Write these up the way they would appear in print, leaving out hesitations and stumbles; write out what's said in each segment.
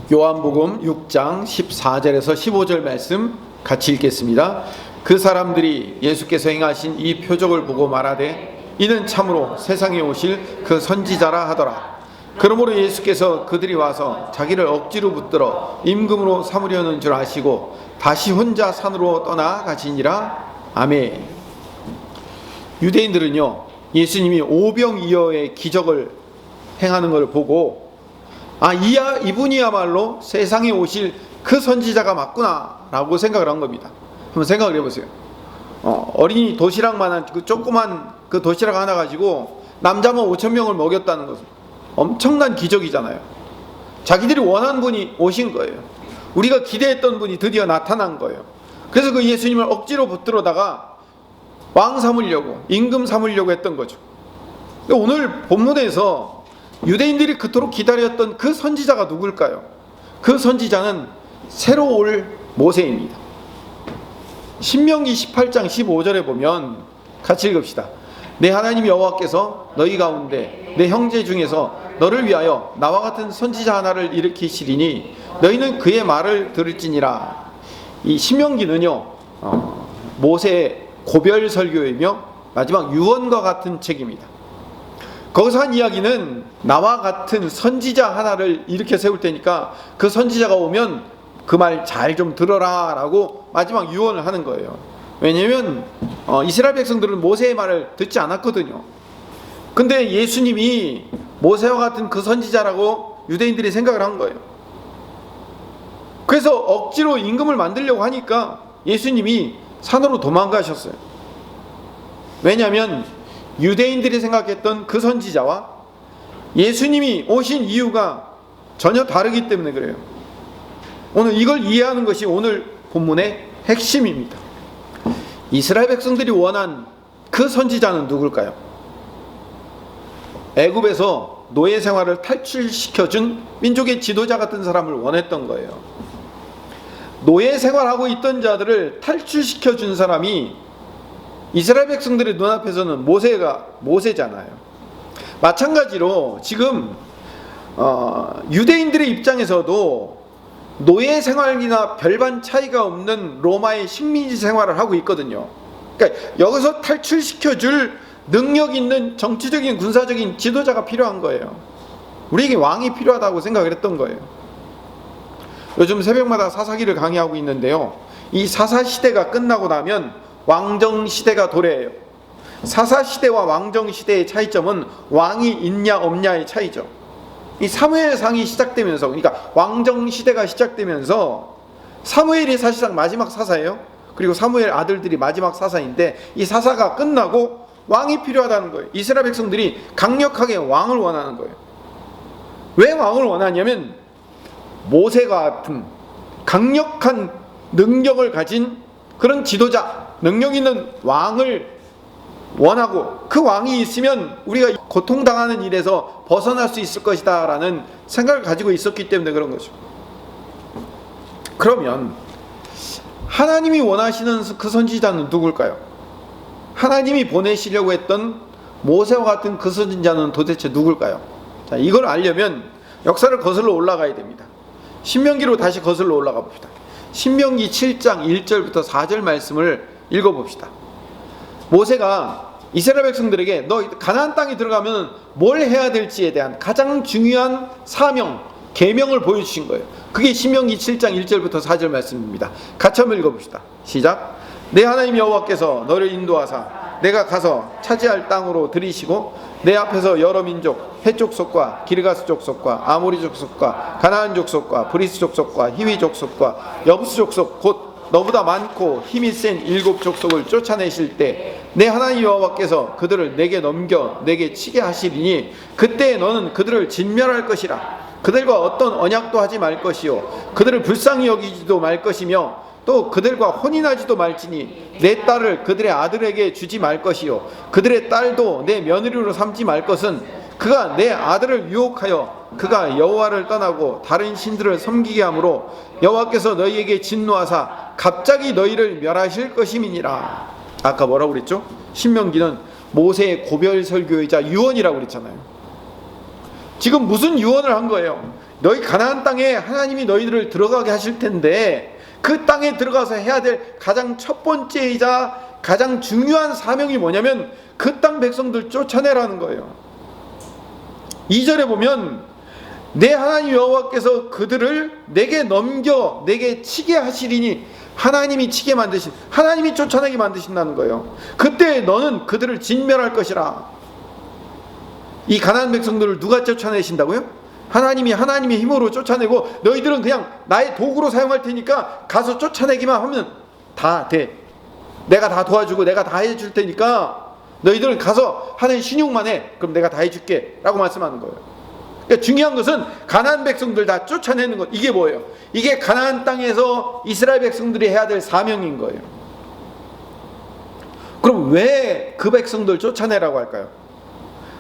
요한복음 6장 14절에서 15절 말씀 같이 읽겠습니다. 그 사람들이 예수께서 행하신 이 표적을 보고 말하되 이는 참으로 세상에 오실 그 선지자라 하더라. 그러므로 예수께서 그들이 와서 자기를 억지로 붙들어 임금으로 삼으려는 줄 아시고 다시 혼자 산으로 떠나 가시니라. 아멘. 유대인들은요, 예수님이 오병이어의 기적을 행하는 것을 보고 이분이야말로 세상에 오실 그 선지자가 맞구나 라고 생각을 한 겁니다. 한번 생각을 해보세요. 어린이 도시락만한 그 조그만 그 도시락 하나 가지고 남자만 5,000명을 먹였다는 것은 엄청난 기적이잖아요. 자기들이 원하는 분이 오신 거예요. 우리가 기대했던 분이 드디어 나타난 거예요. 그래서 그 예수님을 억지로 붙들어다가 왕 삼으려고, 임금 삼으려고 했던 거죠. 오늘 본문에서 유대인들이 그토록 기다렸던 그 선지자가 누굴까요? 그 선지자는 새로 올 모세입니다. 신명기 18장 15절에 보면 같이 읽읍시다. 내 하나님 여호와께서 너희 가운데 내 형제 중에서 너를 위하여 나와 같은 선지자 하나를 일으키시리니 너희는 그의 말을 들을지니라. 이 신명기는요, 모세의 고별 설교이며 마지막 유언과 같은 책입니다. 거기서 한 이야기는 나와 같은 선지자 하나를 일으켜 세울 테니까 그 선지자가 오면 그 말 잘 좀 들어라 라고 마지막 유언을 하는 거예요. 왜냐하면 이스라엘 백성들은 모세의 말을 듣지 않았거든요. 근데 예수님이 모세와 같은 그 선지자라고 유대인들이 생각을 한 거예요. 그래서 억지로 임금을 만들려고 하니까 예수님이 산으로 도망가셨어요. 왜냐하면 유대인들이 생각했던 그 선지자와 예수님이 오신 이유가 전혀 다르기 때문에 그래요. 오늘 이걸 이해하는 것이 오늘 본문의 핵심입니다. 이스라엘 백성들이 원한 그 선지자는 누굴까요? 애굽에서 노예 생활을 탈출시켜준 민족의 지도자 같은 사람을 원했던 거예요. 노예 생활하고 있던 자들을 탈출시켜준 사람이 이스라엘 백성들의 눈앞에서는 모세잖아요. 마찬가지로 지금 유대인들의 입장에서도 노예 생활이나 별반 차이가 없는 로마의 식민지 생활을 하고 있거든요. 그러니까 여기서 탈출시켜줄 능력 있는 정치적인 군사적인 지도자가 필요한 거예요. 우리에게 왕이 필요하다고 생각을 했던 거예요. 요즘 새벽마다 사사기를 강의하고 있는데요, 이 사사시대가 끝나고 나면 왕정시대가 도래해요. 사사시대와 왕정시대의 차이점은 왕이 있냐 없냐의 차이죠. 이 사무엘상이 시작되면서, 그러니까 왕정시대가 시작되면서 사무엘이 사실상 마지막 사사예요. 그리고 사무엘 아들들이 마지막 사사인데 이 사사가 끝나고 왕이 필요하다는 거예요. 이스라엘 백성들이 강력하게 왕을 원하는 거예요. 왜 왕을 원하냐면 모세와 같은 강력한 능력을 가진 그런 지도자, 능력 있는 왕을 원하고 그 왕이 있으면 우리가 고통당하는 일에서 벗어날 수 있을 것이다 라는 생각을 가지고 있었기 때문에 그런 거죠. 그러면 하나님이 원하시는 그 선지자는 누굴까요? 하나님이 보내시려고 했던 모세와 같은 그 선지자는 도대체 누굴까요? 자, 이걸 알려면 역사를 거슬러 올라가야 됩니다. 신명기로 다시 거슬러 올라가 봅시다. 신명기 7장 1절부터 4절 말씀을 읽어봅시다. 모세가 이스라엘 백성들에게 너 가나안 땅에 들어가면 뭘 해야 될지에 대한 가장 중요한 사명, 계명을 보여주신 거예요. 그게 신명기 7장 1절부터 4절 말씀입니다. 같이 한번 읽어봅시다. 시작. 내 하나님 여호와께서 너를 인도하사 내가 가서 차지할 땅으로 들이시고 내 앞에서 여러 민족, 헷 족속과 기르가스 족속과 아모리 족속과 가나안 족속과 브리스 족속과 히위 족속과 여부스 족속 곧 너보다 많고 힘이 센 7 족속을 쫓아내실 때 내 하나님 여호와께서 그들을 내게 넘겨 내게 치게 하시리니 그때 너는 그들을 진멸할 것이라. 그들과 어떤 언약도 하지 말 것이요 그들을 불쌍히 여기지도 말 것이며 또 그들과 혼인하지도 말지니 내 딸을 그들의 아들에게 주지 말 것이요 그들의 딸도 내 며느리로 삼지 말 것은 그가 내 아들을 유혹하여 그가 여호와를 떠나고 다른 신들을 섬기게 하므로 여호와께서 너희에게 진노하사 갑자기 너희를 멸하실 것임이니라. 아까 뭐라고 그랬죠? 신명기는 모세의 고별 설교이자 유언이라고 그랬잖아요. 지금 무슨 유언을 한 거예요? 너희 가나안 땅에 하나님이 너희들을 들어가게 하실 텐데 그 땅에 들어가서 해야 될 가장 첫 번째이자 가장 중요한 사명이 뭐냐면 그 땅 백성들 쫓아내라는 거예요. 2절에 보면 내 하나님 여호와께서 그들을 내게 넘겨 내게 치게 하시리니, 하나님이 치게 만드신, 하나님이 쫓아내게 만드신다는 거예요. 그때 너는 그들을 진멸할 것이라. 이 가나안 백성들을 누가 쫓아내신다고요? 하나님의 힘으로 쫓아내고 너희들은 그냥 나의 도구로 사용할 테니까 가서 쫓아내기만 하면 다 돼. 내가 다 도와주고 내가 다 해줄 테니까 너희들은 가서 하나님 신용만 해. 그럼 내가 다 해줄게 라고 말씀하는 거예요. 그러니까 중요한 것은 가나안 백성들 다 쫓아내는 것. 이게 뭐예요? 이게 가나안 땅에서 이스라엘 백성들이 해야 될 사명인 거예요. 그럼 왜 그 백성들 쫓아내라고 할까요?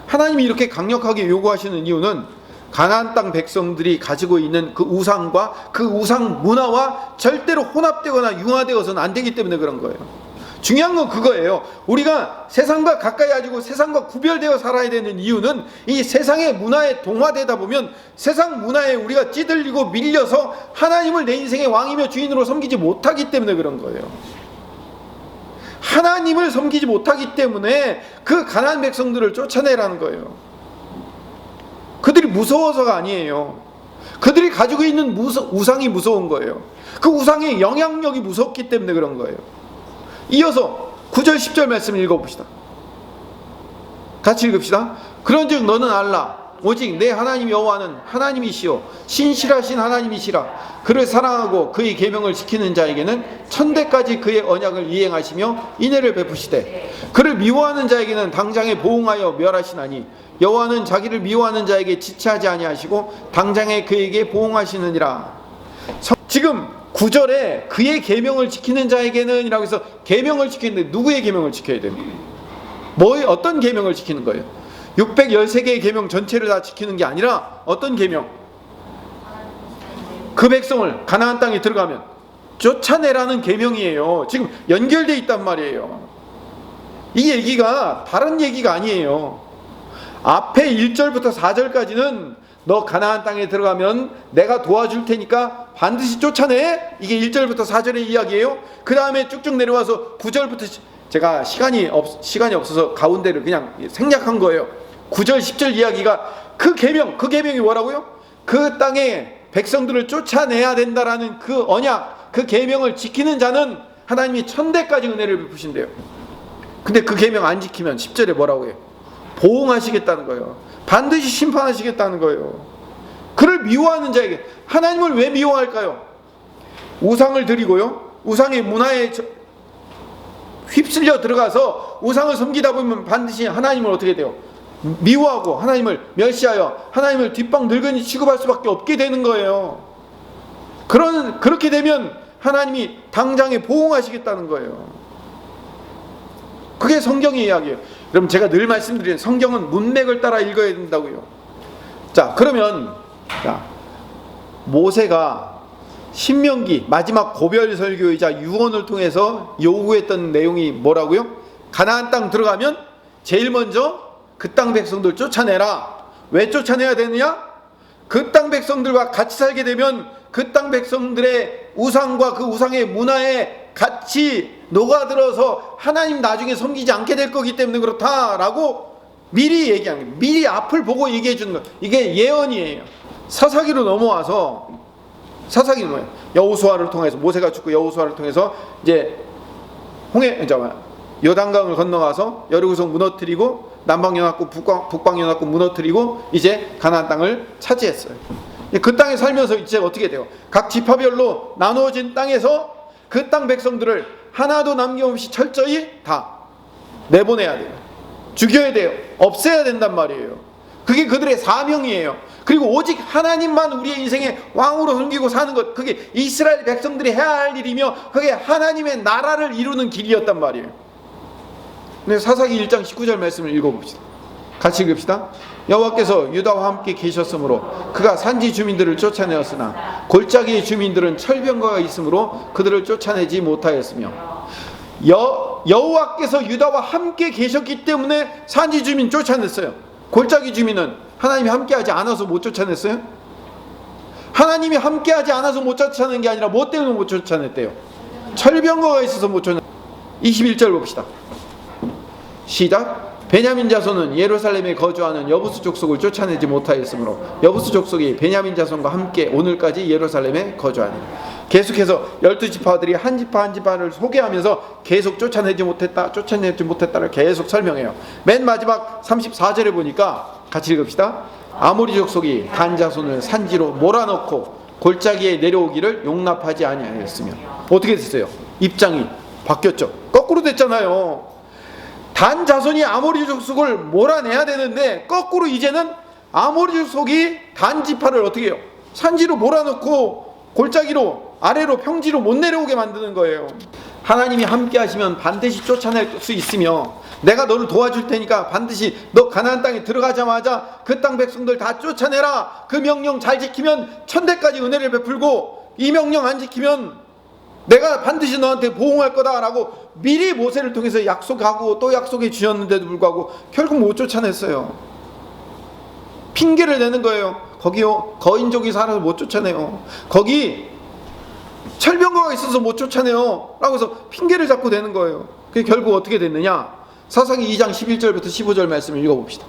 하나님이 이렇게 강력하게 요구하시는 이유는 가나안 땅 백성들이 가지고 있는 그 우상과 그 우상 문화와 절대로 혼합되거나 융화되어서는 안 되기 때문에 그런 거예요. 중요한 건 그거예요. 우리가 세상과 가까이 가지고 세상과 구별되어 살아야 되는 이유는 이 세상의 문화에 동화되다 보면 세상 문화에 우리가 찌들리고 밀려서 하나님을 내 인생의 왕이며 주인으로 섬기지 못하기 때문에 그런 거예요. 하나님을 섬기지 못하기 때문에 그 가나안 백성들을 쫓아내라는 거예요. 그들이 무서워서가 아니에요. 그들이 가지고 있는 우상이 무서운 거예요. 그 우상의 영향력이 무섭기 때문에 그런 거예요. 이어서 9절 10절 말씀을 읽어봅시다. 같이 읽읍시다. 그런즉 너는 알라 오직 내 하나님 여호와는 하나님이시요 신실하신 하나님이시라. 그를 사랑하고 그의 계명을 지키는 자에게는 천대까지 그의 언약을 이행하시며 인애를 베푸시되 그를 미워하는 자에게는 당장에 보응하여 멸하시나니 여호와는 자기를 미워하는 자에게 지체하지 아니하시고 당장에 그에게 보응하시느니라. 지금 9절에 그의 계명을 지키는 자에게는 이라고 해서 계명을 지키는데 누구의 계명을 지켜야 되는 거예요? 어떤 계명을 지키는 거예요? 613개의 계명 전체를 다 지키는 게 아니라 어떤 계명? 그 백성을 가나안 땅에 들어가면 쫓아내라는 계명이에요. 지금 연결되어 있단 말이에요. 이 얘기가 다른 얘기가 아니에요. 앞에 1절부터 4절까지는 너 가나안 땅에 들어가면 내가 도와줄 테니까 반드시 쫓아내. 이게 1절부터 4절의 이야기예요. 그 다음에 쭉쭉 내려와서 9절부터 제가 시간이 없어서 가운데를 그냥 생략한 거예요. 9절 10절 이야기가 그 계명이 뭐라고요? 그 땅에 백성들을 쫓아내야 된다라는 그 언약, 그 계명을 지키는 자는 하나님이 천대까지 은혜를 베푸신대요. 근데 그 계명 안 지키면 10절에 뭐라고 해요? 보응하시겠다는 거예요. 반드시 심판하시겠다는 거예요. 그를 미워하는 자에게, 하나님을 왜 미워할까요? 우상을 드리고요, 우상의 문화에 휩쓸려 들어가서 우상을 섬기다 보면 반드시 하나님을 어떻게 돼요? 미워하고 하나님을 멸시하여 하나님을 뒷방 늙은이 취급할 수밖에 없게 되는 거예요. 그렇게 되면 하나님이 당장에 보응하시겠다는 거예요. 그게 성경의 이야기예요. 그럼 제가 늘 말씀드리는 성경은 문맥을 따라 읽어야 된다고요. 자, 그러면 모세가 신명기 마지막 고별 설교이자 유언을 통해서 요구했던 내용이 뭐라고요? 가나안 땅 들어가면 제일 먼저 그 땅 백성들 쫓아내라. 왜 쫓아내야 되느냐? 그 땅 백성들과 같이 살게 되면 그 땅 백성들의 우상과 그 우상의 문화에 같이 녹아들어서 하나님 나중에 섬기지 않게 될 거기 때문에 그렇다라고 미리 얘기하는 거예요. 미리 앞을 보고 얘기해 주는 거예요. 이게 예언이에요. 사사기로 넘어와서, 사사기는 뭐예요? 여호수아를 통해서, 모세가 죽고 여호수아를 통해서 이제 요단강을 건너가서 여리고성 무너뜨리고 남방연합국 북방연합국 무너뜨리고 이제 가나안 땅을 차지했어요. 그 땅에 살면서 이제 어떻게 돼요? 각 지파별로 나누어진 땅에서 그 땅 백성들을 하나도 남김없이 철저히 다 내보내야 돼요. 죽여야 돼요. 없애야 된단 말이에요. 그게 그들의 사명이에요. 그리고 오직 하나님만 우리의 인생의 왕으로 섬기고 사는 것, 그게 이스라엘 백성들이 해야 할 일이며 그게 하나님의 나라를 이루는 길이었단 말이에요. 네, 사사기 1장 19절 말씀을 읽어봅시다. 같이 읽읍시다. 여호와께서 유다와 함께 계셨으므로 그가 산지 주민들을 쫓아내었으나 골짜기의 주민들은 철병거가 있으므로 그들을 쫓아내지 못하였으며, 여호와께서 유다와 함께 계셨기 때문에 산지 주민 쫓아냈어요. 골짜기 주민은 하나님이 함께하지 않아서 못 쫓아냈어요? 하나님이 함께하지 않아서 못 쫓아낸 게 아니라 뭐 때문에 못 쫓아냈대요? 철병거가 있어서 못 쫓아냈어요. 21절 봅시다. 시작. 베냐민 자손은 예루살렘에 거주하는 여부수 족속을 쫓아내지 못하였으므로 여부수 족속이 베냐민 자손과 함께 오늘까지 예루살렘에 거주하니. 계속해서 12지파들이 한 지파 한 지파를 소개하면서 계속 쫓아내지 못했다를 계속 설명해요. 맨 마지막 34절에 보니까 같이 읽읍시다. 아모리 족속이 단 자손을 산지로 몰아넣고 골짜기에 내려오기를 용납하지 아니하였으며. 어떻게 됐어요? 입장이 바뀌었죠. 거꾸로 됐잖아요. 단 자손이 아모리 족속을 몰아내야 되는데 거꾸로 이제는 아모리 족속이 단 지파를 어떻게 해요? 산지로 몰아넣고 골짜기로 아래로 평지로 못 내려오게 만드는 거예요. 하나님이 함께 하시면 반드시 쫓아낼 수 있으며 내가 너를 도와줄 테니까 반드시 너 가나안 땅에 들어가자마자 그 땅 백성들 다 쫓아내라. 그 명령 잘 지키면 천대까지 은혜를 베풀고 이 명령 안 지키면 내가 반드시 너한테 보응할 거다라고 미리 모세를 통해서 약속하고 또 약속해 주셨는데도 불구하고 결국 못 쫓아냈어요. 핑계를 대는 거예요. 거기요 거인족이 살아서 못 쫓아내요. 거기 철병거가 있어서 못 쫓아내요 라고 해서 핑계를 잡고 대는 거예요. 그게 결국 어떻게 됐느냐. 사사기 2장 11절부터 15절 말씀을 읽어봅시다.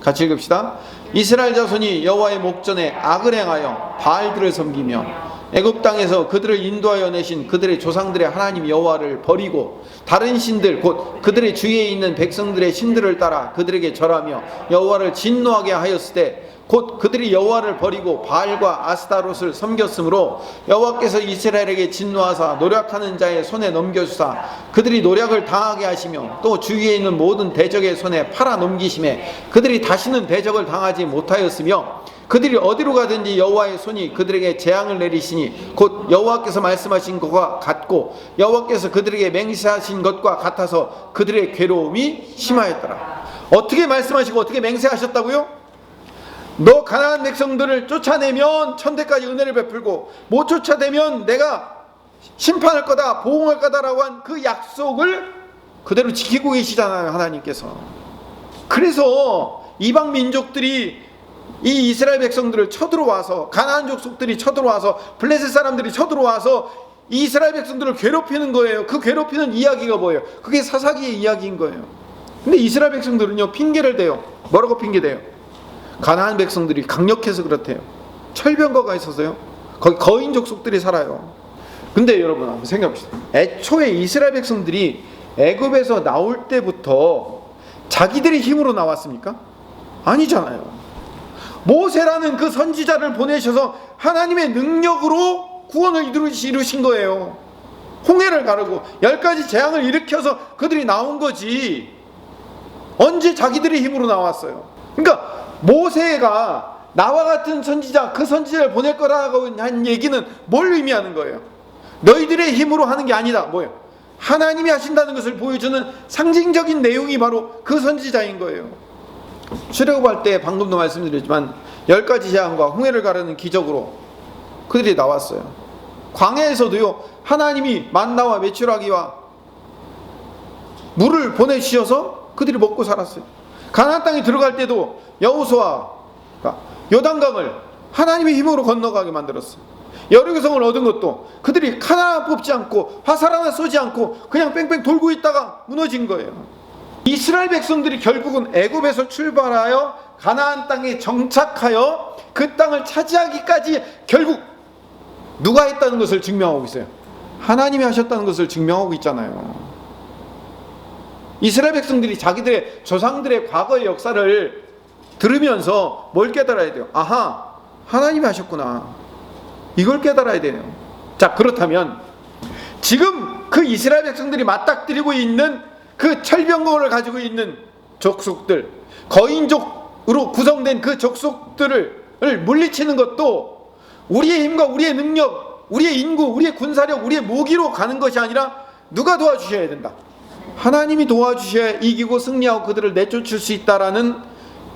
같이 읽읍시다. 이스라엘 자손이 여호와의 목전에 악을 행하여 바알들을 섬기며 애굽 땅에서 그들을 인도하여 내신 그들의 조상들의 하나님 여호와를 버리고 다른 신들 곧 그들의 주위에 있는 백성들의 신들을 따라 그들에게 절하며 여호와를 진노하게 하였을 때 곧 그들이 여호와를 버리고 바알과 아스타롯을 섬겼으므로 여호와께서 이스라엘에게 진노하사 노력하는 자의 손에 넘겨주사 그들이 노력을 당하게 하시며 또 주위에 있는 모든 대적의 손에 팔아 넘기심에 그들이 다시는 대적을 당하지 못하였으며 그들이 어디로 가든지 여호와의 손이 그들에게 재앙을 내리시니 곧 여호와께서 말씀하신 것과 같고 여호와께서 그들에게 맹세하신 것과 같아서 그들의 괴로움이 심하였더라. 어떻게 말씀하시고 어떻게 맹세하셨다고요? 너 가나안 백성들을 쫓아내면 천대까지 은혜를 베풀고 못 쫓아내면 내가 심판할 거다 보응할 거다라고 한 그 약속을 그대로 지키고 계시잖아요. 하나님께서. 그래서 이방 민족들이 이 이스라엘 백성들을 쳐들어와서 가나안 족속들이 쳐들어와서 블레셋 사람들이 쳐들어와서 이스라엘 백성들을 괴롭히는 거예요. 그 괴롭히는 이야기가 뭐예요? 그게 사사기의 이야기인 거예요. 근데 이스라엘 백성들은요 핑계를 대요. 뭐라고 핑계대요? 가나안 백성들이 강력해서 그렇대요. 철병거가 있어서요. 거기 거인 족속들이 살아요. 근데 여러분 한번 생각해봅시다. 애초에 이스라엘 백성들이 애굽에서 나올 때부터 자기들의 힘으로 나왔습니까? 아니잖아요. 모세라는 그 선지자를 보내셔서 하나님의 능력으로 구원을 이루신 거예요. 홍해를 가르고 10가지 재앙을 일으켜서 그들이 나온 거지 언제 자기들의 힘으로 나왔어요? 그러니까 모세가 나와 같은 선지자 그 선지자를 보낼 거라고 한 얘기는 뭘 의미하는 거예요? 너희들의 힘으로 하는 게 아니다. 뭐예요? 하나님이 하신다는 것을 보여주는 상징적인 내용이 바로 그 선지자인 거예요. 출애굽할 때 방금도 말씀드렸지만 10가지 재앙과 홍해를 가르는 기적으로 그들이 나왔어요. 광야에서도요 하나님이 만나와 메추라기와 물을 보내주셔서 그들이 먹고 살았어요. 가나안 땅에 들어갈 때도 여호수아가 요단강을 하나님의 힘으로 건너가게 만들었어요. 여리고성을 얻은 것도 그들이 칼 하나 뽑지 않고 화살 하나 쏘지 않고 그냥 뺑뺑 돌고 있다가 무너진 거예요. 이스라엘 백성들이 결국은 애굽에서 출발하여 가나안 땅에 정착하여 그 땅을 차지하기까지 결국 누가 했다는 것을 증명하고 있어요. 하나님이 하셨다는 것을 증명하고 있잖아요. 이스라엘 백성들이 자기들의 조상들의 과거의 역사를 들으면서 뭘 깨달아야 돼요? 아하, 하나님이 하셨구나. 이걸 깨달아야 돼요. 자, 그렇다면 지금 그 이스라엘 백성들이 맞닥뜨리고 있는 그 철병거를 가지고 있는 족속들, 거인족으로 구성된 그 족속들을 물리치는 것도 우리의 힘과 우리의 능력, 우리의 인구, 우리의 군사력, 우리의 무기로 가는 것이 아니라 누가 도와주셔야 된다. 하나님이 도와주셔야 이기고 승리하고 그들을 내쫓을 수 있다라는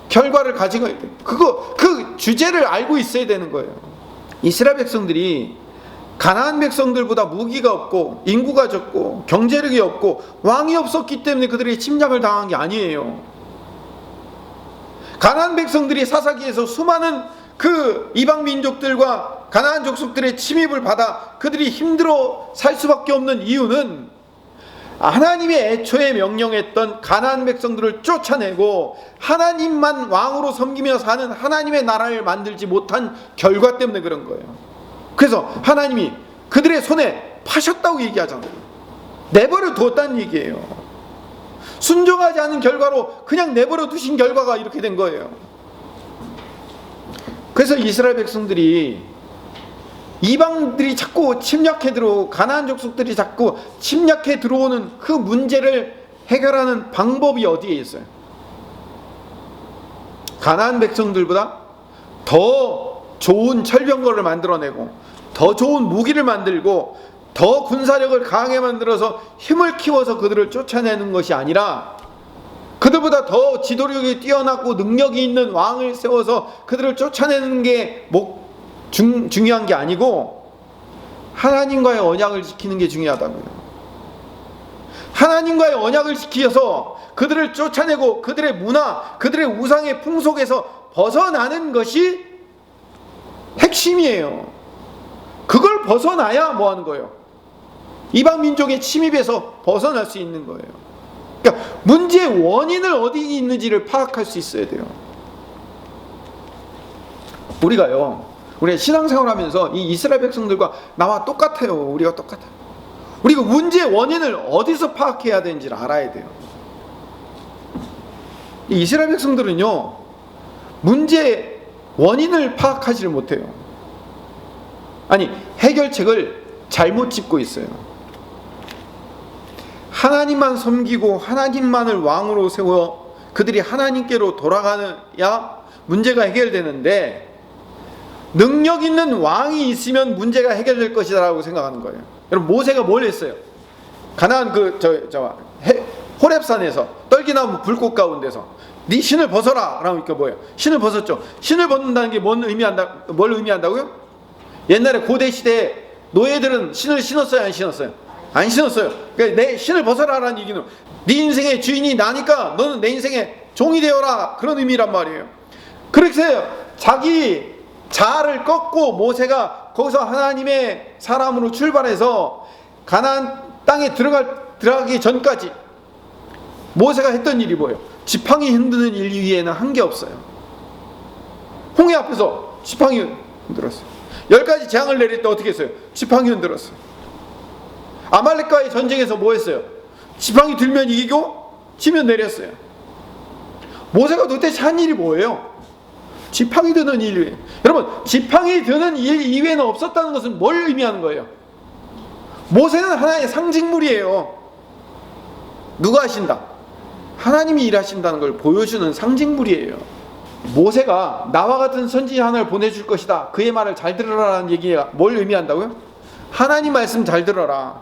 결과를 가지고 그 주제를 알고 있어야 되는 거예요. 이스라엘 백성들이 가나안 백성들보다 무기가 없고 인구가 적고 경제력이 없고 왕이 없었기 때문에 그들이 침략을 당한 게 아니에요. 가나안 백성들이 사사기에서 수많은 그 이방 민족들과 가나안 족속들의 침입을 받아 그들이 힘들어 살 수밖에 없는 이유는 하나님이 애초에 명령했던 가나안 백성들을 쫓아내고 하나님만 왕으로 섬기며 사는 하나님의 나라를 만들지 못한 결과 때문에 그런 거예요. 그래서 하나님이 그들의 손에 파셨다고 얘기하잖아요. 내버려 두었다는 얘기예요. 순종하지 않은 결과로 그냥 내버려 두신 결과가 이렇게 된 거예요. 그래서 이스라엘 백성들이 이방들이 자꾸 침략해 들어오고 가나안 족속들이 자꾸 침략해 들어오는 그 문제를 해결하는 방법이 어디에 있어요? 가나안 백성들보다 더 좋은 철병거를 만들어내고 더 좋은 무기를 만들고 더 군사력을 강하게 만들어서 힘을 키워서 그들을 쫓아내는 것이 아니라 그들보다 더 지도력이 뛰어나고 능력이 있는 왕을 세워서 그들을 쫓아내는 게 중요한 게 아니고 하나님과의 언약을 지키는 게 중요하다고요. 하나님과의 언약을 지켜서 그들을 쫓아내고 그들의 문화, 그들의 우상의 풍속에서 벗어나는 것이 핵심이에요. 그걸 벗어나야 뭐 하는 거예요? 이방 민족의 침입에서 벗어날 수 있는 거예요. 그러니까 문제의 원인을 어디 있는지를 파악할 수 있어야 돼요. 우리가 신앙생활하면서 이 이스라엘 백성들과 나와 똑같아요. 우리가 똑같아요. 우리가 문제의 원인을 어디서 파악해야 되는지를 알아야 돼요. 이 이스라엘 백성들은요, 문제의 원인을 파악하지를 못해요. 아니, 해결책을 잘못 짚고 있어요. 하나님만 섬기고 하나님만을 왕으로 세워 그들이 하나님께로 돌아가야 문제가 해결되는데, 능력 있는 왕이 있으면 문제가 해결될 것이라고 생각하는 거예요. 여러분, 모세가 뭘 했어요? 가나안 호렙산에서 떨기나무 불꽃 가운데서 네 신을 벗어라 라니까 뭐예요? 신을 벗었죠. 신을 벗는다는 게 뭘 의미한다고요? 옛날에 고대 시대에 노예들은 신을 신었어요, 안 신었어요? 안 신었어요. 그러니까 내 신을 벗어라라는 얘기는 네 인생의 주인이 나니까 너는 내 인생의 종이 되어라, 그런 의미란 말이에요. 그렇게 자기 자아를 꺾고 모세가 거기서 하나님의 사람으로 출발해서 가나안 땅에 들어가기 전까지 모세가 했던 일이 뭐예요? 지팡이 흔드는 일 위에는 한 게 없어요. 홍해 앞에서 지팡이 흔들었어요. 10가지 재앙을 내릴 때 어떻게 했어요? 지팡이 흔들었어요. 아말렉과의 전쟁에서 뭐 했어요? 지팡이 들면 이기고 치면 내렸어요. 모세가 도대체 한 일이 뭐예요? 지팡이 드는 일. 여러분, 지팡이 드는 일 이외에는 없었다는 것은 뭘 의미하는 거예요? 모세는 하나의 상징물이에요. 누가 하신다? 하나님이 일하신다는 걸 보여주는 상징물이에요. 모세가 나와 같은 선지자 하나를 보내줄 것이다, 그의 말을 잘 들으라는 얘기가 뭘 의미한다고요? 하나님 말씀 잘 들어라,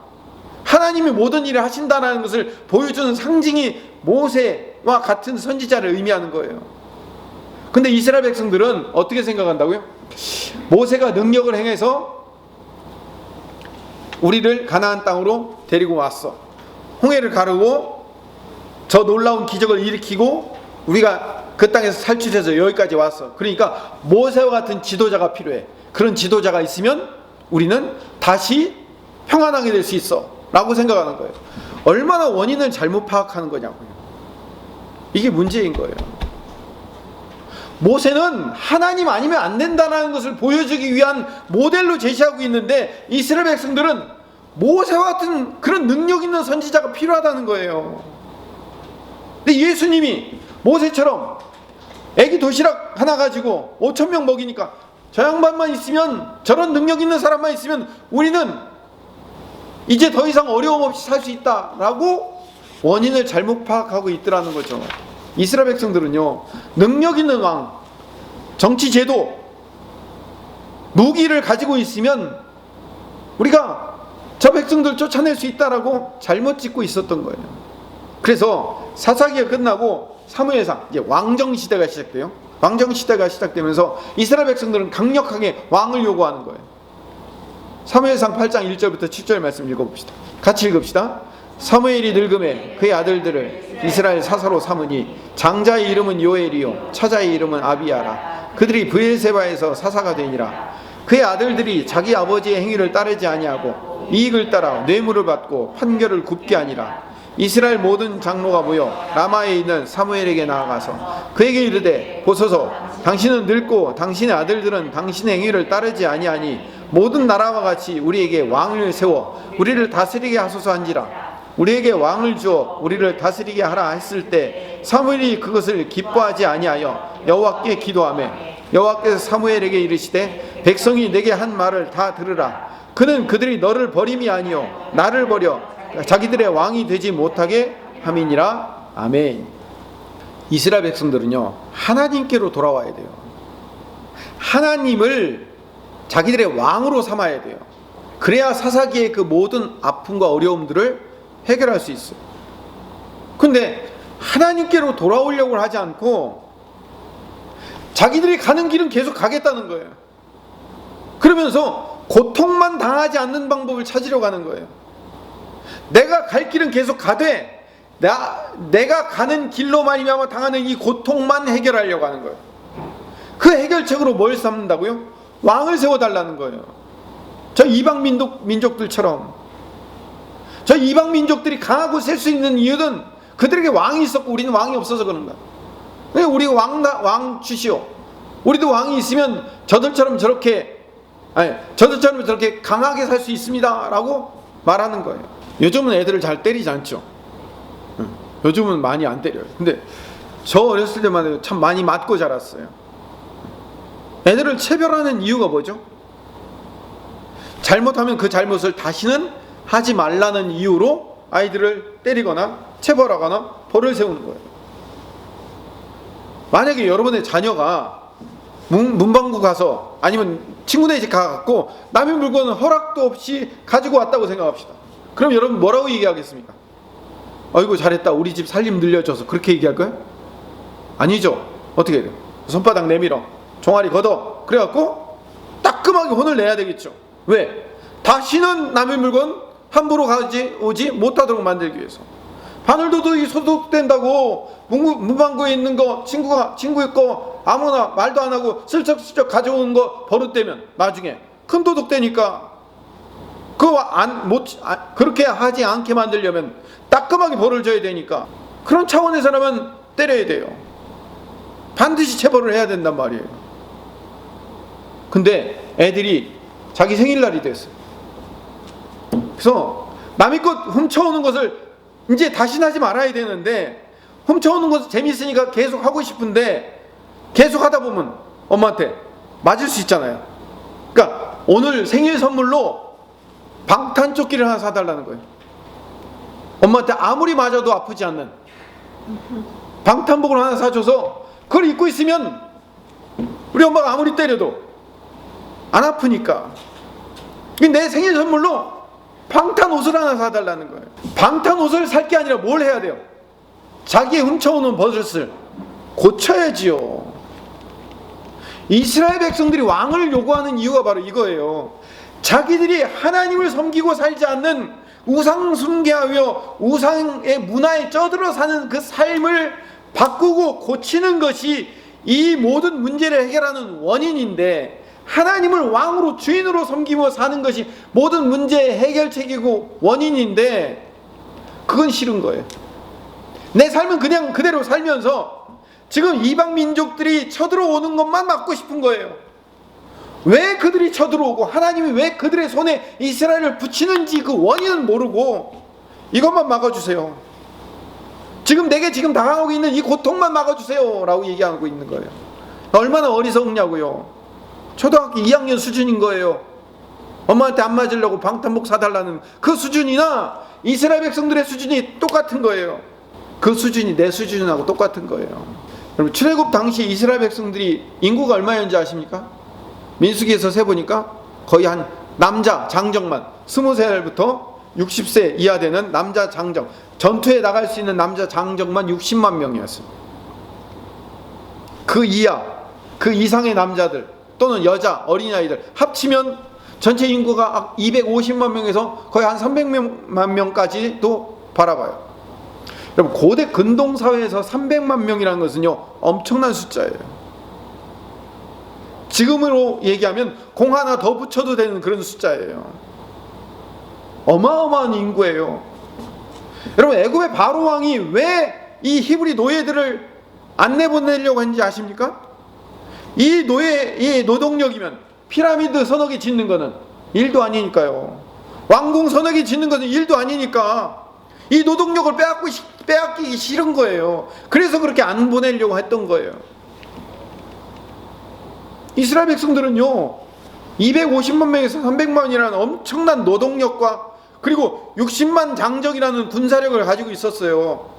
하나님이 모든 일을 하신다는 것을 보여주는 상징이 모세와 같은 선지자를 의미하는 거예요. 근데 이스라엘 백성들은 어떻게 생각한다고요? 모세가 능력을 행해서 우리를 가나안 땅으로 데리고 왔어. 홍해를 가르고 저 놀라운 기적을 일으키고 우리가 그 땅에서 탈출해서 여기까지 왔어. 그러니까 모세와 같은 지도자가 필요해. 그런 지도자가 있으면 우리는 다시 평안하게 될 수 있어 라고 생각하는 거예요. 얼마나 원인을 잘못 파악하는 거냐고요. 이게 문제인 거예요. 모세는 하나님 아니면 안 된다는 것을 보여주기 위한 모델로 제시하고 있는데, 이스라엘 백성들은 모세와 같은 그런 능력 있는 선지자가 필요하다는 거예요. 근데 예수님이 모세처럼 애기 도시락 하나 가지고 5,000명 먹이니까 저 양반만 있으면, 저런 능력 있는 사람만 있으면 우리는 이제 더 이상 어려움 없이 살 수 있다라고 원인을 잘못 파악하고 있더라는 거죠. 이스라엘 백성들은요, 능력 있는 왕, 정치 제도, 무기를 가지고 있으면 우리가 저 백성들 쫓아낼 수 있다라고 잘못 짓고 있었던 거예요. 그래서 사사기가 끝나고 사무엘상, 이제 왕정 시대가 시작돼요. 왕정 시대가 시작되면서 이스라엘 백성들은 강력하게 왕을 요구하는 거예요. 사무엘상 8장 1절부터 7절 말씀 읽어봅시다. 같이 읽읍시다. 사무엘이 늙음에 그의 아들들을 이스라엘 사사로 삼으니 장자의 이름은 요엘이요 차자의 이름은 아비야라. 그들이 브엘세바에서 사사가 되니라. 그의 아들들이 자기 아버지의 행위를 따르지 아니하고 이익을 따라 뇌물을 받고 판결을 굽게 하니라. 이스라엘 모든 장로가 모여 라마에 있는 사무엘에게 나아가서 그에게 이르되 보소서 당신은 늙고 당신의 아들들은 당신의 행위를 따르지 아니하니 모든 나라와 같이 우리에게 왕을 세워 우리를 다스리게 하소서 한지라. 우리에게 왕을 주어 우리를 다스리게 하라 했을 때 사무엘이 그것을 기뻐하지 아니하여 여호와께 기도하며 여호와께서 사무엘에게 이르시되 백성이 내게 한 말을 다 들으라. 그는 그들이 너를 버림이 아니요 나를 버려 자기들의 왕이 되지 못하게 함이니라. 아멘. 이스라엘 백성들은요 하나님께로 돌아와야 돼요. 하나님을 자기들의 왕으로 삼아야 돼요. 그래야 사사기의 그 모든 아픔과 어려움들을 해결할 수 있어요. 근데 하나님께로 돌아오려고 하지 않고 자기들이 가는 길은 계속 가겠다는 거예요. 그러면서 고통만 당하지 않는 방법을 찾으려고 하는 거예요. 내가 갈 길은 계속 가되 내가 가는 길로 말미암아 당하는 이 고통만 해결하려고 하는 거예요. 그 해결책으로 뭘 삼는다고요? 왕을 세워달라는 거예요. 저 이방 민족들처럼. 저 이방 민족들이 강하고 셀 수 있는 이유는 그들에게 왕이 있었고 우리는 왕이 없어서 그런 거야. 그러니까 우리가 왕 주시오. 우리도 왕이 있으면 저들처럼 저렇게 강하게 살 수 있습니다 라고 말하는 거예요. 요즘은 애들을 잘 때리지 않죠. 요즘은 많이 안 때려요. 근데 저 어렸을 때만 해도 참 많이 맞고 자랐어요. 애들을 체벌하는 이유가 뭐죠? 잘못하면 그 잘못을 다시는 하지 말라는 이유로 아이들을 때리거나 체벌하거나 벌을 세우는 거예요. 만약에 여러분의 자녀가 문방구 가서 아니면 친구네 집 가갖고 남의 물건을 허락도 없이 가지고 왔다고 생각합시다. 그럼 여러분 뭐라고 얘기하겠습니까? 어이구 잘했다, 우리 집 살림 늘려줘서, 그렇게 얘기할 거예요? 아니죠. 어떻게 해야 돼요? 손바닥 내밀어, 종아리 걷어, 그래갖고 따끔하게 혼을 내야 되겠죠. 왜? 다시는 남의 물건 함부로 가져오지 못하도록 만들기 위해서. 바늘도둑이 소독된다고 문방구에 있는 거 친구의 거 아무나 말도 안 하고 슬쩍슬쩍 가져오는 거 버릇되면 나중에 큰 도둑 되니까 그렇게 하지 않게 만들려면 따끔하게 벌을 줘야 되니까 그런 차원에서라면 때려야 돼요. 반드시 체벌을 해야 된단 말이에요. 근데 애들이 자기 생일날이 됐어요. 그래서 남의 것 훔쳐오는 것을 이제 다시는 하지 말아야 되는데, 훔쳐오는 것 재밌으니까 계속 하고 싶은데 계속 하다 보면 엄마한테 맞을 수 있잖아요. 그러니까 오늘 생일 선물로 방탄조끼를 하나 사달라는 거예요. 엄마한테 아무리 맞아도 아프지 않는 방탄복을 하나 사줘서 그걸 입고 있으면 우리 엄마가 아무리 때려도 안 아프니까 내 생일 선물로 방탄 옷을 하나 사달라는 거예요. 방탄 옷을 살 게 아니라 뭘 해야 돼요? 자기의 훔쳐오는 버릇을 고쳐야지요. 이스라엘 백성들이 왕을 요구하는 이유가 바로 이거예요. 자기들이 하나님을 섬기고 살지 않는 우상 숭배하며 우상의 문화에 쩌들어 사는 그 삶을 바꾸고 고치는 것이 이 모든 문제를 해결하는 원인인데, 하나님을 왕으로 주인으로 섬기며 사는 것이 모든 문제의 해결책이고 원인인데 그건 싫은 거예요. 내 삶은 그냥 그대로 살면서 지금 이방 민족들이 쳐들어오는 것만 막고 싶은 거예요. 왜 그들이 쳐들어오고 하나님이 왜 그들의 손에 이스라엘을 붙이는지 그 원인은 모르고 이것만 막아주세요. 내게 당하고 있는 이 고통만 막아주세요 라고 얘기하고 있는 거예요. 얼마나 어리석냐고요. 초등학교 2학년 수준인 거예요. 엄마한테 안 맞으려고 방탄복 사달라는 그 수준이나 이스라엘 백성들의 수준이 똑같은 거예요. 그 수준이 내 수준하고 똑같은 거예요. 여러분, 출애굽 당시 이스라엘 백성들이 인구가 얼마였는지 아십니까? 민수기에서 세보니까 거의 한 남자 장정만 20살부터 60세 이하 되는 남자 장정, 전투에 나갈 수 있는 남자 장정만 60만 명이었어요. 그 이하, 그 이상의 남자들 또는 여자, 어린아이들 합치면 전체 인구가 250만 명에서 거의 한 300만 명까지도 바라봐요. 여러분, 고대 근동사회에서 300만 명이라는 것은요, 엄청난 숫자예요. 지금으로 얘기하면 공 하나 더 붙여도 되는 그런 숫자예요. 어마어마한 인구예요. 여러분, 애굽의 바로 왕이 왜 이 히브리 노예들을 안 내보내려고 했는지 아십니까? 이 노동력이면 피라미드 서너 개 짓는 거는 일도 아니니까요. 왕궁 서너 개 짓는 것은 일도 아니니까 이 노동력을 빼앗기기 싫은 거예요. 그래서 그렇게 안 보내려고 했던 거예요. 이스라엘 백성들은요, 250만 명에서 300만이라는 엄청난 노동력과 그리고 60만 장정이라는 군사력을 가지고 있었어요.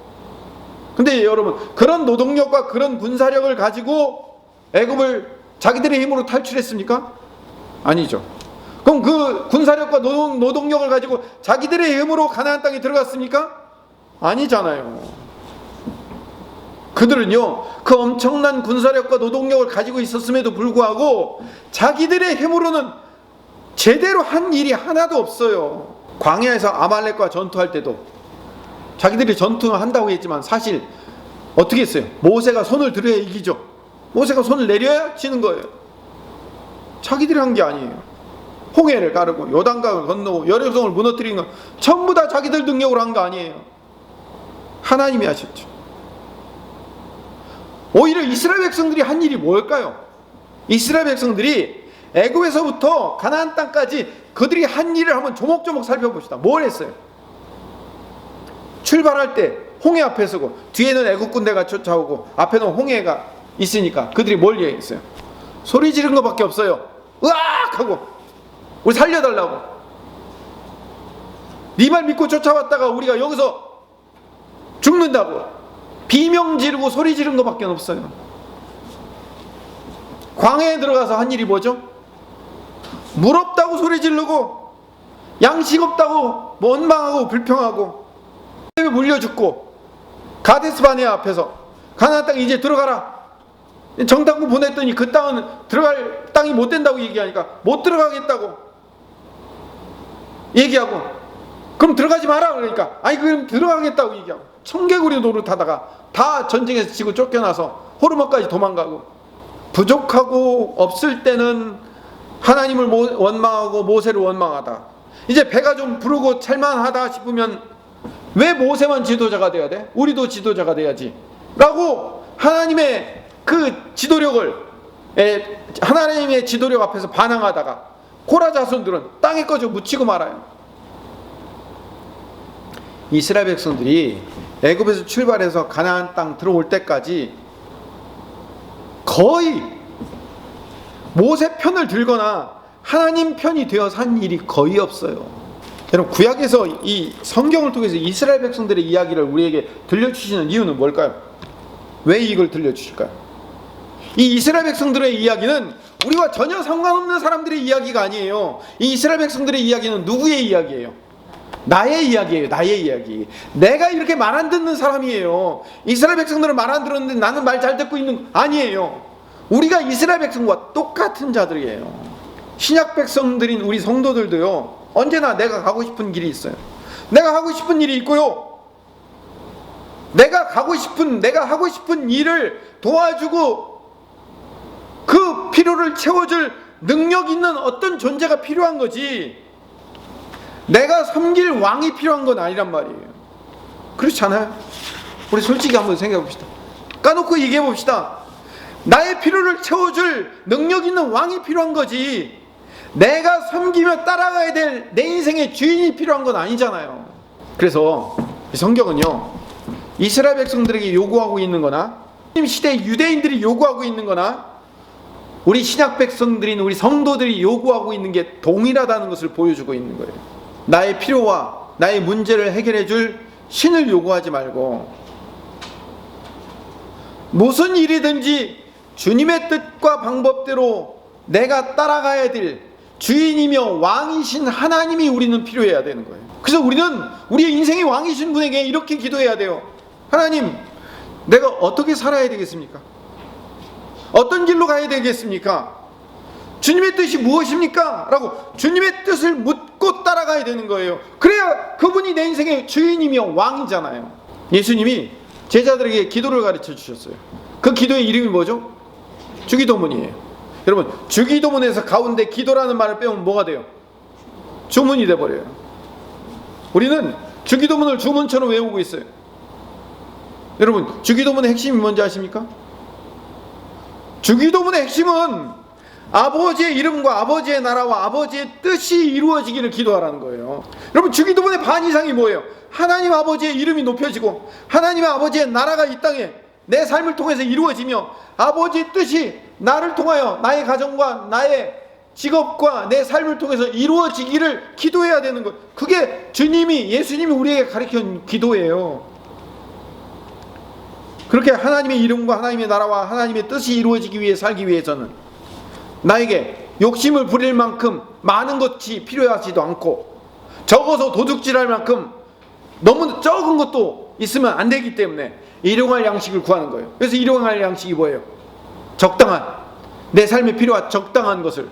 근데 여러분, 그런 노동력과 그런 군사력을 가지고 애굽을 자기들의 힘으로 탈출했습니까? 아니죠. 그럼 그 군사력과 노동력을 가지고 자기들의 힘으로 가나안 땅에 들어갔습니까? 아니잖아요. 그들은요, 그 엄청난 군사력과 노동력을 가지고 있었음에도 불구하고 자기들의 힘으로는 제대로 한 일이 하나도 없어요. 광야에서 아말렉과 전투할 때도 자기들이 전투를 한다고 했지만 사실 어떻게 했어요? 모세가 손을 들어야 이기죠. 모세가 손을 내려야 지는 거예요. 자기들이 한 게 아니에요. 홍해를 가르고 요단강을 건너고 여리고성을 무너뜨리는 건 전부 다 자기들 능력으로 한 거 아니에요. 하나님이 하셨죠. 오히려 이스라엘 백성들이 한 일이 뭘까요? 이스라엘 백성들이 애굽에서부터 가나안 땅까지 그들이 한 일을 한번 조목조목 살펴봅시다. 뭘 했어요? 출발할 때 홍해 앞에 서고 뒤에는 애국 군대가 쫓아오고 앞에는 홍해가 있으니까 그들이 뭘 얘기했어요? 소리 지른 것밖에 없어요. 으악! 하고 우리 살려달라고. 네 말 믿고 쫓아왔다가 우리가 여기서 죽는다고 비명 지르고 소리 지른 것밖에 없어요. 광야에 들어가서 한 일이 뭐죠? 물 없다고 소리 지르고 양식 없다고 원망하고 불평하고 물려 죽고 가데스 바네아 앞에서 가나안 땅 이제 들어가라. 정탐구 보냈더니 그 땅은 들어갈 땅이 못 된다고 얘기하니까 못 들어가겠다고 얘기하고, 그럼 들어가지 마라 그러니까 아니 그럼 들어가겠다고 얘기하고, 청개구리 노릇하다가 다 전쟁에서 지고 쫓겨나서 호르몬까지 도망가고, 부족하고 없을 때는 하나님을 원망하고 모세를 원망하다 이제 배가 좀 부르고 찰만하다 싶으면 왜 모세만 지도자가 돼야 돼? 우리도 지도자가 돼야지 라고 하나님의 그 지도력을 하나님의 지도력 앞에서 반항하다가 코라 자손들은 땅에 꺼져 묻히고 말아요. 이스라엘 백성들이 애굽에서 출발해서 가나안 땅 들어올 때까지 거의 모세 편을 들거나 하나님 편이 되어 산 일이 거의 없어요. 여러분, 구약에서 이 성경을 통해서 이스라엘 백성들의 이야기를 우리에게 들려주시는 이유는 뭘까요? 왜 이걸 들려주실까요? 이 이스라엘 백성들의 이야기는 우리와 전혀 상관없는 사람들의 이야기가 아니에요. 이 이스라엘 백성들의 이야기는 누구의 이야기예요? 나의 이야기예요. 나의 이야기. 내가 이렇게 말 안 듣는 사람이에요. 이스라엘 백성들은 말 안 들었는데 나는 말 잘 듣고 있는 거 아니에요. 우리가 이스라엘 백성과 똑같은 자들이에요. 신약 백성들인 우리 성도들도요, 언제나 내가 가고 싶은 길이 있어요. 내가 하고 싶은 일이 있고요, 내가 하고 싶은 일을 도와주고 그 필요를 채워줄 능력 있는 어떤 존재가 필요한 거지, 내가 섬길 왕이 필요한 건 아니란 말이에요. 그렇지 않아요? 우리 솔직히 한번 생각해 봅시다. 까놓고 얘기해 봅시다. 나의 필요를 채워줄 능력 있는 왕이 필요한 거지, 내가 섬기며 따라가야 될 내 인생의 주인이 필요한 건 아니잖아요. 그래서 성경은요, 이스라엘 백성들에게 요구하고 있는 거나 시대 유대인들이 요구하고 있는 거나 우리 신약 백성들인 우리 성도들이 요구하고 있는 게 동일하다는 것을 보여주고 있는 거예요. 나의 필요와 나의 문제를 해결해 줄 신을 요구하지 말고 무슨 일이든지 주님의 뜻과 방법대로 내가 따라가야 될 주인이며 왕이신 하나님이 우리는 필요해야 되는 거예요. 그래서 우리는 우리의 인생의 왕이신 분에게 이렇게 기도해야 돼요. 하나님, 내가 어떻게 살아야 되겠습니까? 어떤 길로 가야 되겠습니까? 주님의 뜻이 무엇입니까? 라고 주님의 뜻을 묻고 보고 따라가야 되는 거예요. 그래야 그분이 내 인생의 주인이며 왕이잖아요. 예수님이 제자들에게 기도를 가르쳐 주셨어요. 그 기도의 이름이 뭐죠? 주기도문이에요. 여러분, 주기도문에서 가운데 기도라는 말을 빼면 뭐가 돼요? 주문이 돼버려요. 우리는 주기도문을 주문처럼 외우고 있어요. 여러분, 주기도문의 핵심이 뭔지 아십니까? 주기도문의 핵심은 아버지의 이름과 아버지의 나라와 아버지의 뜻이 이루어지기를 기도하라는 거예요. 여러분, 주기도문의 반 이상이 뭐예요? 하나님 아버지의 이름이 높여지고 하나님 아버지의 나라가 이 땅에 내 삶을 통해서 이루어지며 아버지의 뜻이 나를 통하여 나의 가정과 나의 직업과 내 삶을 통해서 이루어지기를 기도해야 되는 것. 그게 예수님이 우리에게 가르친 기도예요. 그렇게 하나님의 이름과 하나님의 나라와 하나님의 뜻이 이루어지기 위해 살기 위해서는 나에게 욕심을 부릴 만큼 많은 것이 필요하지도 않고 적어서 도둑질할 만큼 너무 적은 것도 있으면 안 되기 때문에 일용할 양식을 구하는 거예요. 그래서 일용할 양식이 뭐예요? 적당한, 내 삶에 필요한 적당한 것을,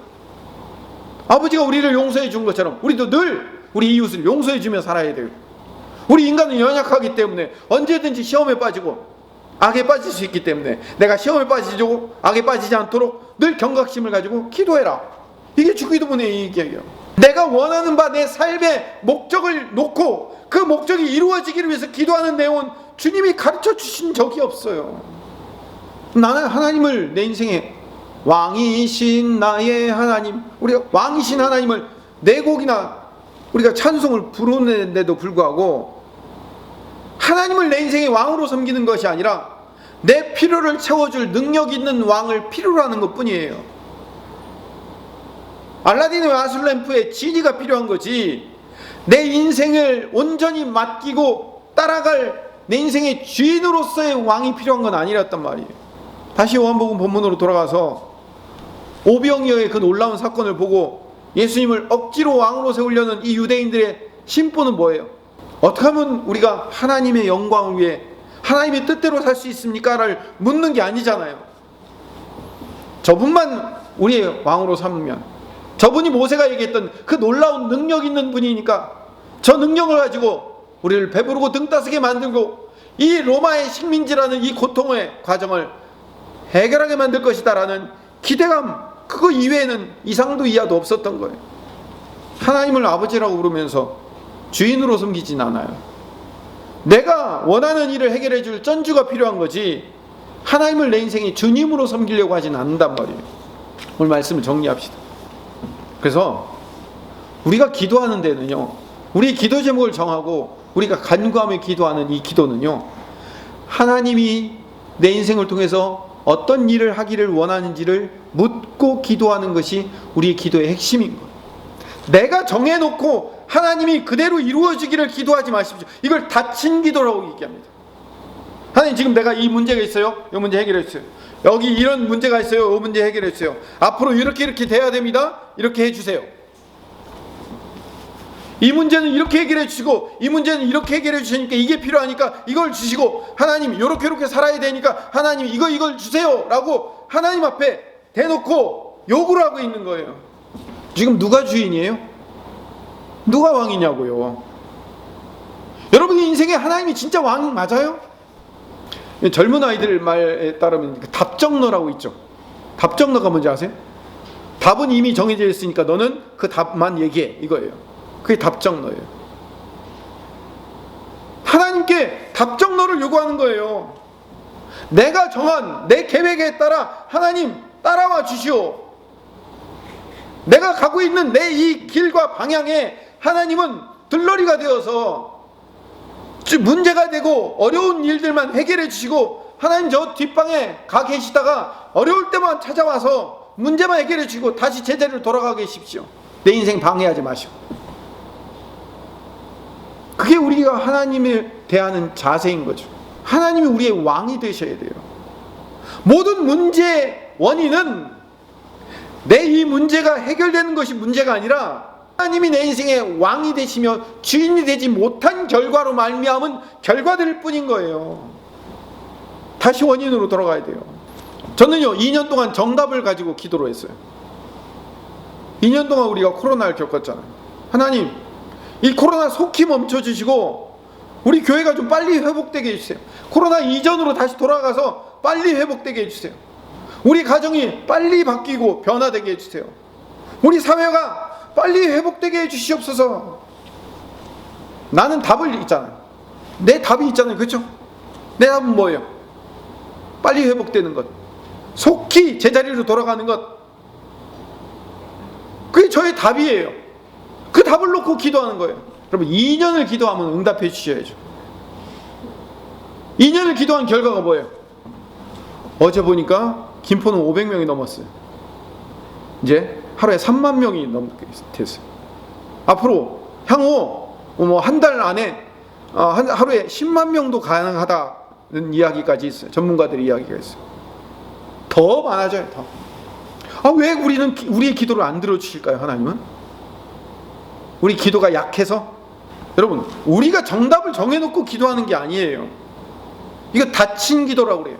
아버지가 우리를 용서해 준 것처럼 우리도 늘 우리 이웃을 용서해 주며 살아야 돼요. 우리 인간은 연약하기 때문에 언제든지 시험에 빠지고 악에 빠질 수 있기 때문에 내가 시험에 빠지고 악에 빠지지 않도록 늘 경각심을 가지고 기도해라. 이게 주기도문의 얘기예요. 내가 원하는 바 내 삶의 목적을 놓고 그 목적이 이루어지기를 위해서 기도하는 내용은 주님이 가르쳐 주신 적이 없어요. 나는 하나님을 내 인생의 왕이신 나의 하나님, 우리가 왕이신 하나님을 네 곡이나 우리가 찬송을 부르는데도 불구하고 하나님을 내 인생의 왕으로 섬기는 것이 아니라 내 필요를 채워줄 능력 있는 왕을 필요로 하는 것 뿐이에요. 알라딘의 아슬램프의 지니가 필요한 거지, 내 인생을 온전히 맡기고 따라갈 내 인생의 주인으로서의 왕이 필요한 건 아니랬단 말이에요. 다시 요한복음 본문으로 돌아가서 오병이어의 그 놀라운 사건을 보고 예수님을 억지로 왕으로 세우려는 이 유대인들의 심보는 뭐예요? 어떻게 하면 우리가 하나님의 영광을 위해 하나님의 뜻대로 살 수 있습니까?를 묻는 게 아니잖아요. 저분만 우리의 왕으로 삼으면, 저분이 모세가 얘기했던 그 놀라운 능력 있는 분이니까 저 능력을 가지고 우리를 배부르고 등 따스게 만들고 이 로마의 식민지라는 이 고통의 과정을 해결하게 만들 것이다 라는 기대감, 그거 이외에는 이상도 이하도 없었던 거예요. 하나님을 아버지라고 부르면서 주인으로 섬기진 않아요. 내가 원하는 일을 해결해 줄 전주가 필요한 거지 하나님을 내 인생의 주님으로 섬기려고 하진 않는단 말이에요. 오늘 말씀을 정리합시다. 그래서 우리가 기도하는 데는요, 우리 기도 제목을 정하고 우리가 간구하며 기도하는 이 기도는요, 하나님이 내 인생을 통해서 어떤 일을 하기를 원하는지를 묻고 기도하는 것이 우리의 기도의 핵심인 거예요. 내가 정해놓고 하나님이 그대로 이루어지기를 기도하지 마십시오. 이걸 닫힌 기도라고 얘기합니다. 하나님, 지금 내가 이 문제가 있어요. 이 문제 해결해 주세요. 여기 이런 문제가 있어요. 이 문제 해결해 주세요. 앞으로 이렇게 돼야 됩니다. 이렇게 해주세요. 이 문제는 이렇게 해결해 주시고 이 문제는 이렇게 해결해 주시니까 이게 필요하니까 이걸 주시고, 하나님 이렇게 살아야 되니까 하나님 이걸 주세요 라고 하나님 앞에 대놓고 요구를 하고 있는 거예요. 지금 누가 주인이에요? 누가 왕이냐고요? 여러분 인생에 하나님이 진짜 왕 맞아요? 젊은 아이들 말에 따르면 답정너라고 있죠. 답정너가 뭔지 아세요? 답은 이미 정해져 있으니까 너는 그 답만 얘기해, 이거예요. 그게 답정너예요. 하나님께 답정너를 요구하는 거예요. 내가 정한 내 계획에 따라 하나님 따라와 주시오. 내가 가고 있는 내 이 길과 방향에 하나님은 들러리가 되어서 문제가 되고 어려운 일들만 해결해 주시고, 하나님 저 뒷방에 가 계시다가 어려울 때만 찾아와서 문제만 해결해 주시고 다시 제자리로 돌아가 계십시오. 내 인생 방해하지 마시고. 그게 우리가 하나님을 대하는 자세인 거죠. 하나님이 우리의 왕이 되셔야 돼요. 모든 문제의 원인은 내 이 문제가 해결되는 것이 문제가 아니라 하나님이 내 인생의 왕이 되시며 주인이 되지 못한 결과로 말미암은 결과들일 뿐인 거예요. 다시 원인으로 돌아가야 돼요. 저는요 2년 동안 정답을 가지고 기도를 했어요. 2년 동안 우리가 코로나를 겪었잖아요. 하나님, 이 코로나 속히 멈춰주시고 우리 교회가 좀 빨리 회복되게 해주세요. 코로나 이전으로 다시 돌아가서 빨리 회복되게 해주세요. 우리 가정이 빨리 바뀌고 변화되게 해주세요. 우리 사회가 빨리 회복되게 해주시옵소서. 나는 답을 있잖아요. 내 답이 있잖아요. 그렇죠? 내 답은 뭐예요? 빨리 회복되는 것, 속히 제자리로 돌아가는 것. 그게 저의 답이에요. 그 답을 놓고 기도하는 거예요. 여러분, 2년을 기도하면 응답해 주셔야죠. 2년을 기도한 결과가 뭐예요? 어제 보니까 김포는 500명이 넘었어요. 이제 하루에 3만 명이 넘게 됐어요. 앞으로 향후 한 달 안에 하루에 10만 명도 가능하다는 이야기까지 있어요. 전문가들의 이야기가 있어요. 더 많아져요. 더. 왜 우리의 기도를 안 들어주실까요? 하나님은? 우리 기도가 약해서? 여러분, 우리가 정답을 정해놓고 기도하는 게 아니에요. 이거 닫힌 기도라고 그래요.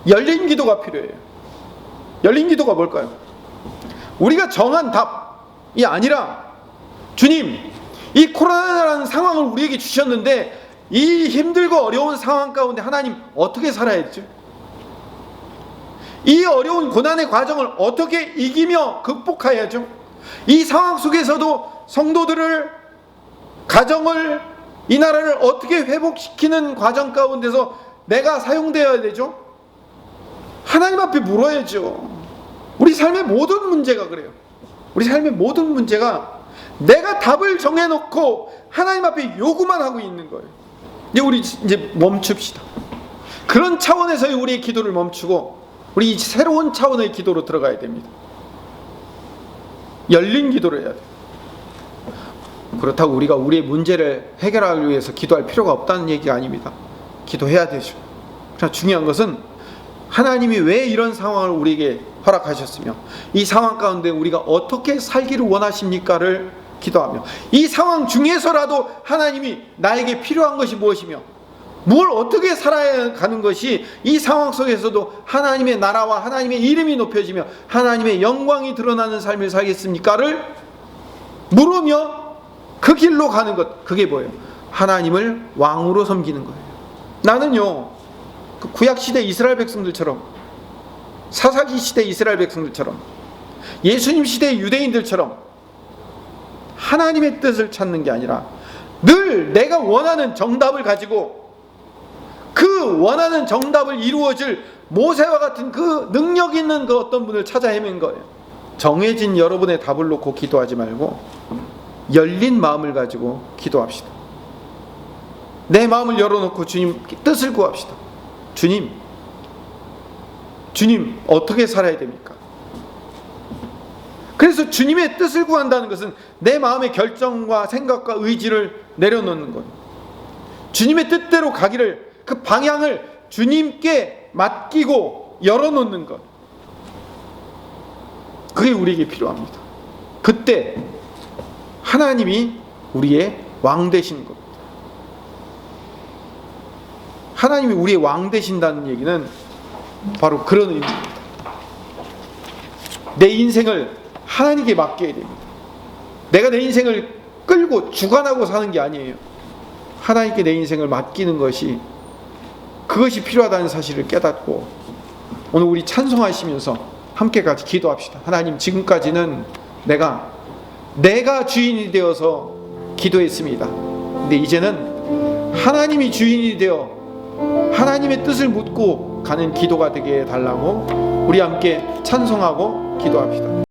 열린 기도가 필요해요. 열린 기도가 뭘까요? 우리가 정한 답이 아니라, 주님, 이 코로나라는 상황을 우리에게 주셨는데 이 힘들고 어려운 상황 가운데 하나님 어떻게 살아야 되죠? 이 어려운 고난의 과정을 어떻게 이기며 극복해야죠? 이 상황 속에서도 성도들을, 가정을, 이 나라를 어떻게 회복시키는 과정 가운데서 내가 사용되어야 되죠? 하나님 앞에 물어야죠. 우리 삶의 모든 문제가 그래요. 우리 삶의 모든 문제가 내가 답을 정해놓고 하나님 앞에 요구만 하고 있는 거예요. 이제 우리 멈춥시다. 그런 차원에서의 우리의 기도를 멈추고 우리 새로운 차원의 기도로 들어가야 됩니다. 열린 기도를 해야 돼요. 그렇다고 우리가 우리의 문제를 해결하기 위해서 기도할 필요가 없다는 얘기가 아닙니다. 기도해야 되죠. 그러나 중요한 것은 하나님이 왜 이런 상황을 우리에게 허락하셨으며 이 상황 가운데 우리가 어떻게 살기를 원하십니까를 기도하며, 이 상황 중에서라도 하나님이 나에게 필요한 것이 무엇이며 뭘 어떻게 살아야 가는 것이 이 상황 속에서도 하나님의 나라와 하나님의 이름이 높여지며 하나님의 영광이 드러나는 삶을 살겠습니까를 물으며 그 길로 가는 것. 그게 뭐예요? 하나님을 왕으로 섬기는 거예요. 나는요, 그 구약시대 이스라엘 백성들처럼, 사사기 시대 이스라엘 백성들처럼, 예수님 시대 유대인들처럼 하나님의 뜻을 찾는 게 아니라 늘 내가 원하는 정답을 가지고 그 원하는 정답을 이루어질 모세와 같은 그 능력 있는 그 어떤 분을 찾아 헤맨 거예요. 정해진 여러분의 답을 놓고 기도하지 말고 열린 마음을 가지고 기도합시다. 내 마음을 열어놓고 주님 뜻을 구합시다. 주님 어떻게 살아야 됩니까? 그래서 주님의 뜻을 구한다는 것은 내 마음의 결정과 생각과 의지를 내려놓는 거예요. 주님의 뜻대로 가기를, 그 방향을 주님께 맡기고 열어놓는 것. 그게 우리에게 필요합니다. 그때 하나님이 우리의 왕 되시는 겁니다. 하나님이 우리의 왕 되신다는 얘기는 바로 그런 의미입니다. 내 인생을 하나님께 맡겨야 됩니다. 내가 내 인생을 끌고 주관하고 사는 게 아니에요. 하나님께 내 인생을 맡기는 것이, 그것이 필요하다는 사실을 깨닫고 오늘 우리 찬송하시면서 함께 같이 기도합시다. 하나님, 지금까지는 내가 주인이 되어서 기도했습니다. 근데 이제는 하나님이 주인이 되어 하나님의 뜻을 묻고 가는 기도가 되게 해달라고 우리 함께 찬송하고 기도합시다.